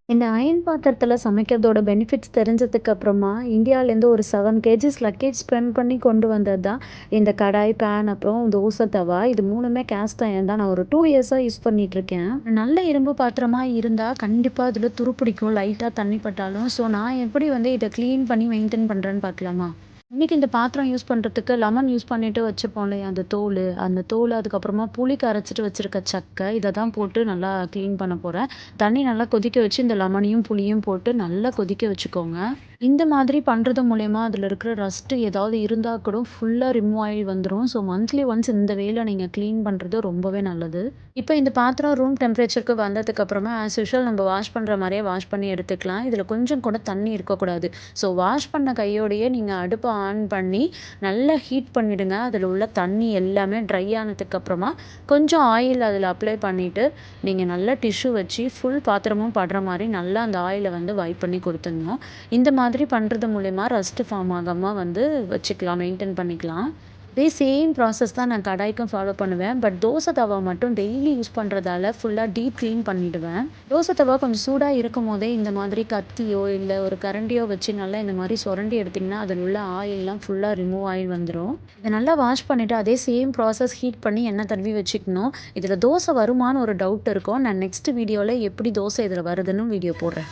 இந்த அயர்ன் பாத்திரத்துல சமைக்கிறதோட பெனிஃபிட்ஸ் தெரிஞ்சதுக்கு அப்புறமா, இந்தியாலேருந்து ஒரு 7 கேஜிஸ் லக்கேஜ் ஸ்பெண்ட் பண்ணி கொண்டு வந்தது தான் இந்த கடாய், பேன் அப்புறம் தோசை தவா. இது 3மே கேஸ்ட் அயர்ன் தான். நான் ஒரு 2 இயர்ஸா யூஸ் பண்ணிட்டுருக்கேன். நல்ல இரும்பு பாத்திரமா இருந்தா கண்டிப்பா அதில துருப்பிடிக்கும் லைட்டா தண்ணி பட்டாலும். ஸோ நான் எப்படி இத கிளீன் பண்ணி மெயின்டெயின் பண்றேன்னு பார்க்கலாமா? இன்னைக்கு இந்த பாத்திரம் யூஸ் பண்றதுக்கு லெமன் யூஸ் பண்ணிட்டு வச்சுப்போம் இல்லையா? அந்த தோலு அதுக்கப்புறமா புளி கரைச்சிட்டு வச்சிருக்க சக்கை, இத தான் போட்டு நல்லா கிளீன் பண்ண போறேன். தண்ணி நல்லா கொதிக்க வச்சு இந்த லெமனையும், புளியும் போட்டு நல்லா கொதிக்க வச்சுக்கோங்க. இந்த மாதிரி பண்றது மூலியமா அதில இருக்கிற ரஸ்ட் ஏதாவது இருந்தா கூட ஃபுல்லா ரிமூவ் ஆயி வந்துரும். ஸோ மந்த்லி ஒன்ஸ் இந்த வேல நீங்க கிளீன் பண்றது ரொம்பவே நல்லது. இப்ப இந்த பாத்திரம் ரூம் டெம்பரேச்சருக்கு வந்ததுக்கு அப்புறமா ஆஸ் யூசுவல் நம்ம வாஷ் பண்ற மாரியே வாஷ் பண்ணி எடுத்துக்கலாம். இதில கொஞ்சம் கூட தண்ணி இருக்கக்கூடாது. ஸோ வாஷ் பண்ண கையோடையே நீங்க அடுப்ப ஆன் பண்ணி நல்லா ஹீட் பண்ணிடுங்க. அதில உள்ள தண்ணி எல்லாமே ட்ரை ஆனதுக்கு அப்புறமா கொஞ்சம் ஆயில் அதில அப்ளை பண்ணிட்டு, நீங்க நல்லா டிஷ்யூ வச்சு ஃபுல் பாத்திரமும் படுற மாரி நல்லா அந்த ஆயில வைப் பண்ணி குடுத்துடணும். இந்த மாதிரி பண்றது மூலியமா ரஸ்ட் ஃபார்ம் ஆகாம வச்சுக்கலாம், மெயின்டெயின் பண்ணிக்கலாம். இதே சேம் ப்ராசஸ் தான் நான் கடாய்க்கும் ஃபாலோ பண்ணுவேன். பட் தோசை தவா மட்டும் டெய்லி யூஸ் பண்றதால ஃபுல்லா டீப் கிளீன் பண்ணிடுவேன். தோசை தவா கொஞ்சம் சூடா இருக்கும்போதே இந்த மாதிரி கத்தியோ, இல்ல ஒரு கரண்டியோ வச்சு நல்லா இந்த மாரி சொரண்டி எடுத்தீங்கன்னா, அதில உள்ள ஆயில்லாம் ஃபுல்லா ரிமூவ் ஆயி வந்துரும். இத நல்லா வாஷ் பண்ணிட்டு அதே சேம் ப்ராசஸ் ஹீட் பண்ணி எண்ணெய் தடவி வச்சுக்கணும். இதில தோசை வருமான்னு ஒரு டவுட் இருக்கும். நான் நெக்ஸ்ட் வீடியோல எப்படி தோசை இதில வருதுன்னு வீடியோ போடுறேன்.